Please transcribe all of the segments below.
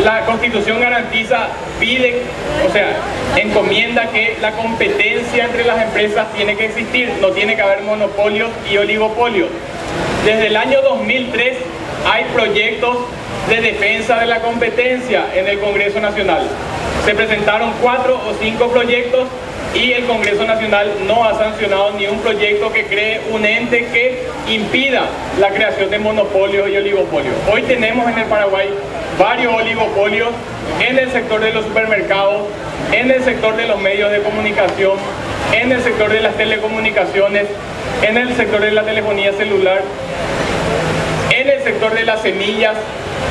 La Constitución garantiza, pide, o sea, encomienda que la competencia entre las empresas tiene que existir, no tiene que haber monopolios y oligopolios. Desde el año 2003 hay proyectos de defensa de la competencia en el Congreso Nacional. Se presentaron 4 o 5 proyectos y el Congreso Nacional no ha sancionado ni un proyecto que cree un ente que impida la creación de monopolios y oligopolios. Hoy tenemos en el Paraguay varios oligopolios en el sector de los supermercados, en el sector de los medios de comunicación, en el sector de las telecomunicaciones, en el sector de la telefonía celular, en el sector de las semillas,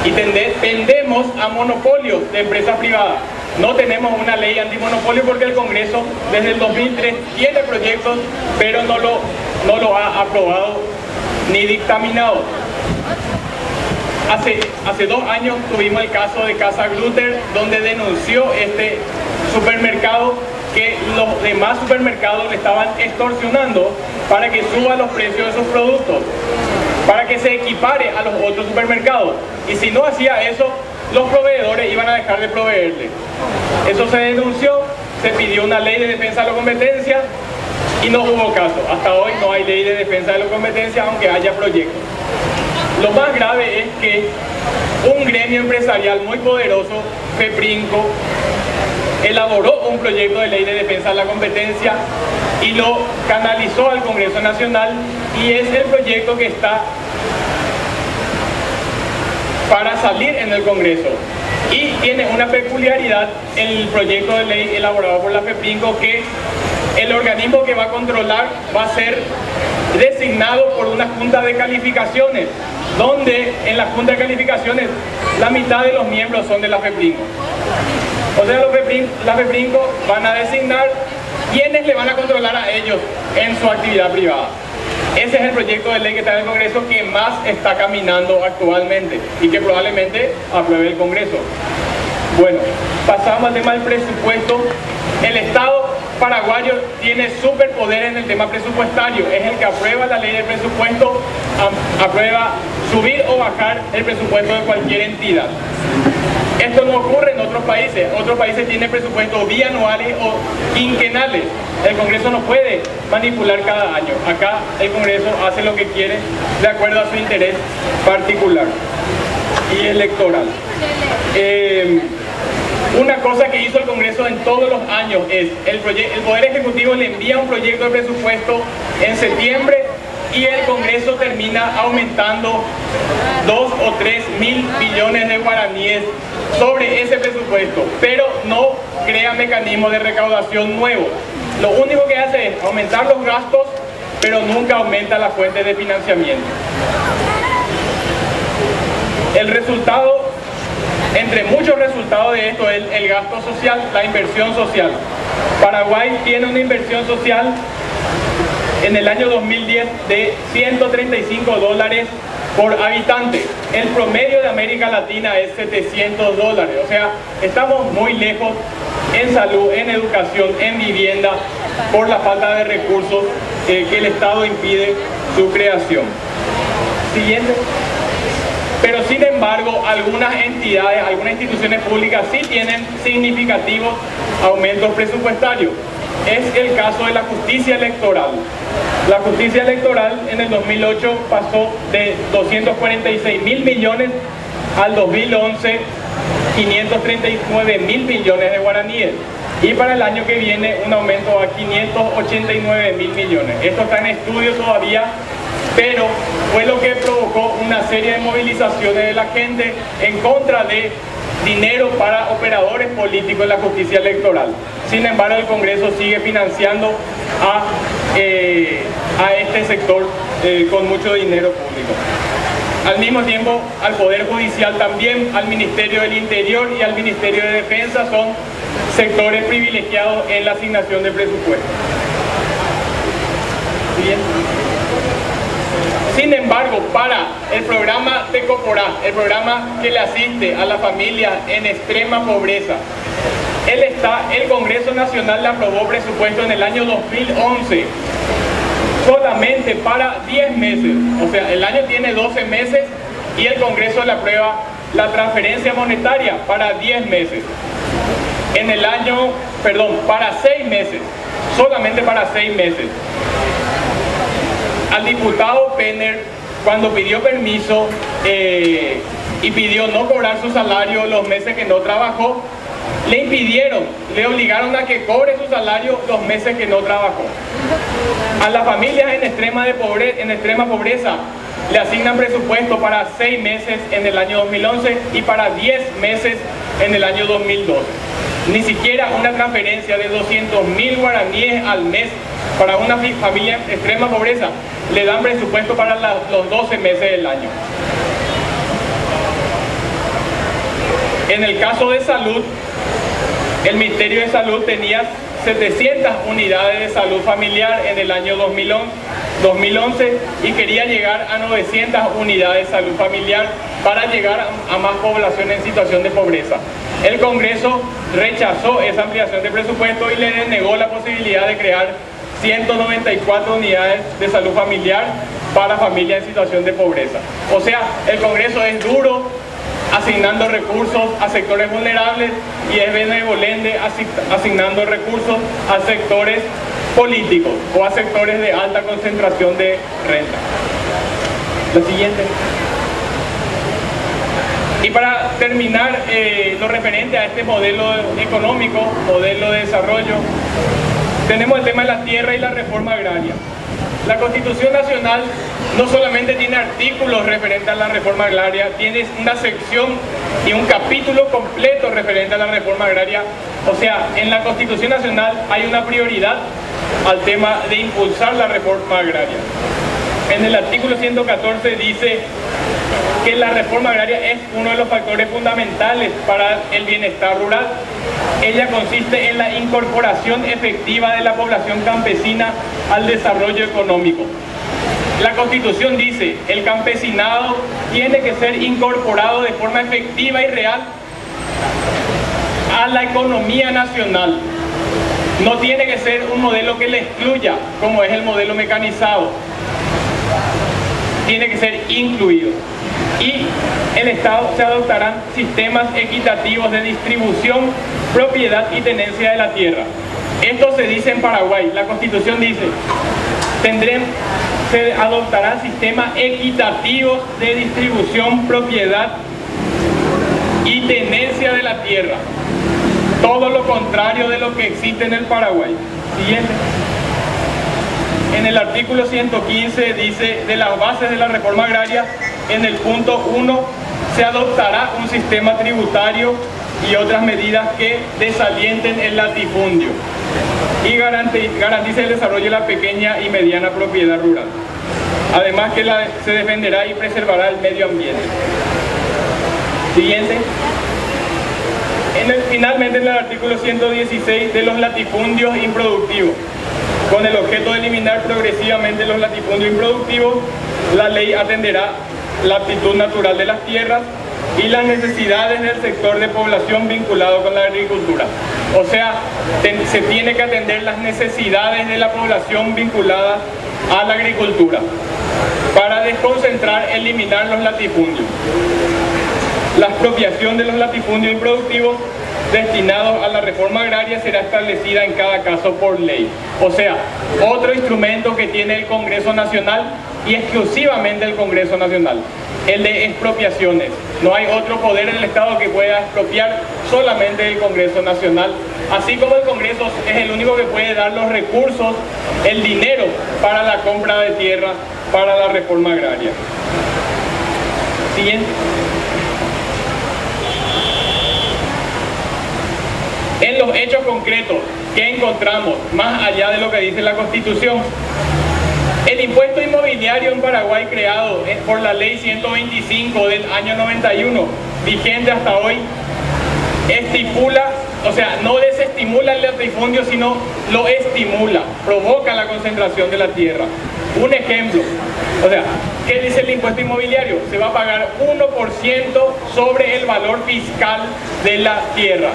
y tendemos a monopolios de empresas privadas. No tenemos una ley antimonopolio porque el Congreso desde el 2003 tiene proyectos, pero no lo ha aprobado ni dictaminado. Hace 2 años tuvimos el caso de Casa Glutter, donde denunció este supermercado que los demás supermercados le estaban extorsionando para que suba los precios de sus productos, para que se equipare a los otros supermercados. Y si no hacía eso, los proveedores iban a dejar de proveerle. Eso se denunció, se pidió una ley de defensa de la competencia y no hubo caso. Hasta hoy no hay ley de defensa de la competencia, aunque haya proyectos. Lo más grave es que un gremio empresarial muy poderoso, FEPRINCO, elaboró un proyecto de ley de defensa de la competencia y lo canalizó al Congreso Nacional, y es el proyecto que está para salir en el Congreso. Y tiene una peculiaridad el proyecto de ley elaborado por la FEPRINCO, que el organismo que va a controlar va a ser designado por una junta de calificaciones, donde en la junta de calificaciones la mitad de los miembros son de la FEPRINCO. O sea, la FEPRINCO van a designar quienes le van a controlar a ellos en su actividad privada. Ese es el proyecto de ley que está en el Congreso que más está caminando actualmente y que probablemente apruebe el Congreso. Bueno, pasamos al tema del presupuesto. El Estado paraguayo tiene superpoder en el tema presupuestario. Es el que aprueba la ley del presupuesto, aprueba subir o bajar el presupuesto de cualquier entidad. Esto no ocurre en otros países. Otros países tienen presupuestos bianuales o quinquenales. El Congreso no puede manipular cada año. Acá el Congreso hace lo que quiere de acuerdo a su interés particular y electoral. Una cosa que hizo el Congreso en todos los años es el Poder Ejecutivo le envía un proyecto de presupuesto en septiembre y el Congreso termina aumentando 2 o 3 mil billones de guaraníes sobre ese presupuesto, pero no crea mecanismos de recaudación nuevos. Lo único que hace es aumentar los gastos, pero nunca aumenta la fuente de financiamiento. El resultado, entre muchos resultados de esto, es el gasto social, la inversión social. Paraguay tiene una inversión social en el año 2010 de $135 por habitante. El promedio de América Latina es $700. O sea, estamos muy lejos en salud, en educación, en vivienda, por la falta de recursos que el Estado impide su creación. Siguiente. Pero sin embargo, algunas entidades, algunas instituciones públicas sí tienen significativos aumentos presupuestarios. Es el caso de la justicia electoral. La justicia electoral en el 2008 pasó de 246 mil millones al 2011 539 mil millones de guaraníes. Y para el año que viene un aumento a 589 mil millones. Esto está en estudio todavía, pero fue lo que provocó una serie de movilizaciones de la gente en contra de dinero para operadores políticos en la justicia electoral. Sin embargo, el Congreso sigue financiando a este sector con mucho dinero público. Al mismo tiempo, al Poder Judicial también, al Ministerio del Interior y al Ministerio de Defensa son sectores privilegiados en la asignación de presupuesto. Bien. Sin embargo, para el programa Tecoporá, el programa que le asiste a la familia en extrema pobreza, el Congreso Nacional le aprobó presupuesto en el año 2011 solamente para 10 meses. O sea, el año tiene 12 meses y el Congreso le aprueba la transferencia monetaria para 10 meses. Para 6 meses, solamente para 6 meses. Al diputado Penner, cuando pidió permiso y pidió no cobrar su salario los meses que no trabajó, le obligaron a que cobre su salario los meses que no trabajó. A las familias en extrema pobreza le asignan presupuesto para 6 meses en el año 2011 y para 10 meses en el año 2012. Ni siquiera una transferencia de 200.000 guaraníes al mes para una familia en extrema pobreza le dan presupuesto para los 12 meses del año. En el caso de salud, el Ministerio de Salud tenía 700 unidades de salud familiar en el año 2011 y quería llegar a 900 unidades de salud familiar para llegar a más población en situación de pobreza. El Congreso rechazó esa ampliación de presupuesto y le denegó la posibilidad de crear 194 unidades de salud familiar para familias en situación de pobreza. O sea, el Congreso es duro asignando recursos a sectores vulnerables y es benevolente asignando recursos a sectores políticos o a sectores de alta concentración de renta. La siguiente. Y para terminar, lo referente a este modelo económico, modelo de desarrollo, tenemos el tema de la tierra y la reforma agraria. La Constitución Nacional no solamente tiene artículos referentes a la reforma agraria, tiene una sección y un capítulo completo referente a la reforma agraria. O sea, en la Constitución Nacional hay una prioridad al tema de impulsar la reforma agraria. En el artículo 114 dice que la reforma agraria es uno de los factores fundamentales para el bienestar rural. Ella consiste en la incorporación efectiva de la población campesina al desarrollo económico. La Constitución dice, el campesinado tiene que ser incorporado de forma efectiva y real a la economía nacional. No tiene que ser un modelo que le excluya, como es el modelo mecanizado. Tiene que ser incluido. Y el Estado se adoptarán sistemas equitativos de distribución, propiedad y tenencia de la tierra. Esto se dice en Paraguay. La Constitución dice, se adoptarán sistemas equitativos de distribución, propiedad y tenencia de la tierra. Todo lo contrario de lo que existe en el Paraguay. Siguiente. En el artículo 115 dice, de las bases de la reforma agraria, en el punto 1, se adoptará un sistema tributario y otras medidas que desalienten el latifundio y garantice el desarrollo de la pequeña y mediana propiedad rural. Además que se defenderá y preservará el medio ambiente. Siguiente. Finalmente, en el artículo 116, de los latifundios improductivos. Con el objeto de eliminar progresivamente los latifundios improductivos, la ley atenderá la aptitud natural de las tierras y las necesidades del sector de población vinculado con la agricultura. O sea, se tiene que atender las necesidades de la población vinculada a la agricultura para desconcentrar, eliminar los latifundios. La expropiación de los latifundios improductivos destinados a la reforma agraria será establecida en cada caso por ley. O sea, otro instrumento que tiene el Congreso Nacional y exclusivamente el Congreso Nacional, el de expropiaciones. No hay otro poder en el Estado que pueda expropiar, solamente el Congreso Nacional. Así como el Congreso es el único que puede dar los recursos, el dinero para la compra de tierra para la reforma agraria. Siguiente. En los hechos concretos que encontramos, más allá de lo que dice la Constitución, el impuesto inmobiliario en Paraguay, creado por la ley 125 del año 91, vigente hasta hoy, estipula, o sea, no desestimula el latifundio, sino lo estimula, provoca la concentración de la tierra. Un ejemplo, o sea, ¿qué dice el impuesto inmobiliario? Se va a pagar 1% sobre el valor fiscal de la tierra,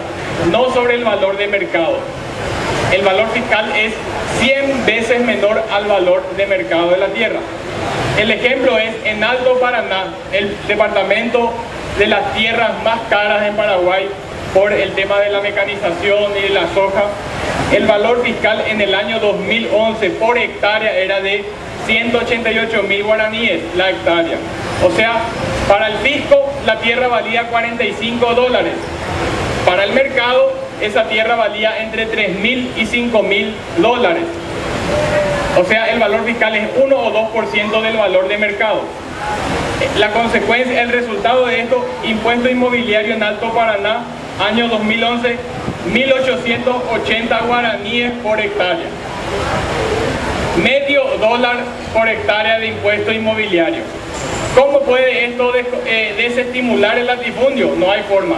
no sobre el valor de mercado. El valor fiscal es 100 veces menor al valor de mercado de la tierra. El ejemplo es en Alto Paraná, el departamento de las tierras más caras en Paraguay por el tema de la mecanización y de la soja. El valor fiscal en el año 2011 por hectárea era de 188.000 guaraníes la hectárea. O sea, para el fisco la tierra valía $45. Para el mercado esa tierra valía entre $3.000 y $5.000. O sea, el valor fiscal es 1 o 2% del valor de mercado. La consecuencia, el resultado de esto, impuesto inmobiliario en Alto Paraná, año 2011, 1.880 guaraníes por hectárea. Medio dólar por hectárea de impuesto inmobiliario. ¿Cómo puede esto desestimular el latifundio? No hay forma.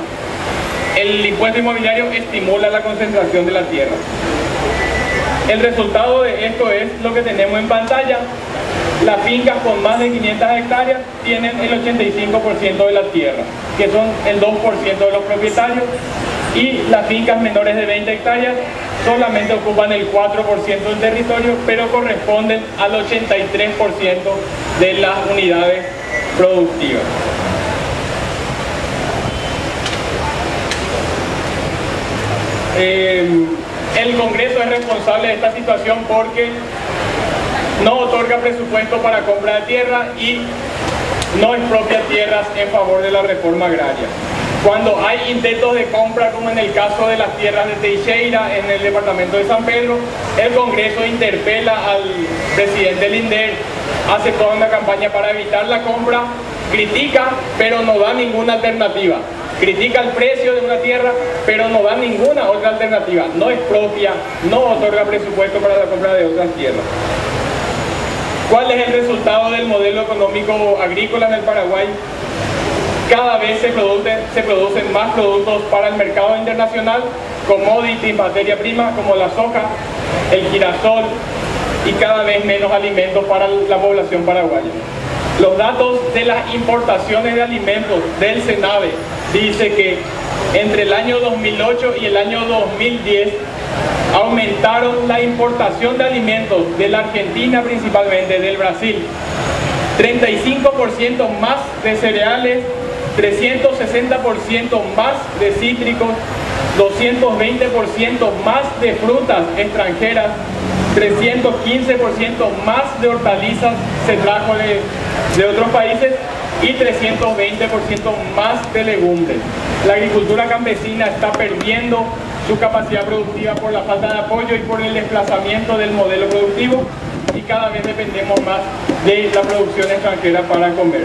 El impuesto inmobiliario estimula la concentración de la tierra. El resultado de esto es lo que tenemos en pantalla. Las fincas con más de 500 hectáreas tienen el 85% de la tierra, que son el 2% de los propietarios, y las fincas menores de 20 hectáreas solamente ocupan el 4% del territorio, pero corresponden al 83% de las unidades productivas. El Congreso es responsable de esta situación porque no otorga presupuesto para compra de tierra y no expropia tierras en favor de la reforma agraria. Cuando hay intentos de compra, como en el caso de las tierras de Teixeira en el departamento de San Pedro, el Congreso interpela al presidente Linder, hace toda una campaña para evitar la compra, critica, pero no da ninguna alternativa. Critica el precio de una tierra, pero no da ninguna otra alternativa. No expropia, no otorga presupuesto para la compra de otras tierras. ¿Cuál es el resultado del modelo económico agrícola en el Paraguay? Cada vez se producen más productos para el mercado internacional, commodities, materia prima como la soja, el girasol, y cada vez menos alimentos para la población paraguaya. Los datos de las importaciones de alimentos del SENAVE dice que entre el año 2008 y el año 2010 aumentaron la importación de alimentos de la Argentina, principalmente del Brasil, 35% más de cereales, 360% más de cítricos, 220% más de frutas extranjeras, 315% más de hortalizas se trajo de otros países y 320% más de legumbres. La agricultura campesina está perdiendo su capacidad productiva por la falta de apoyo y por el desplazamiento del modelo productivo, y cada vez dependemos más de la producción extranjera para comer.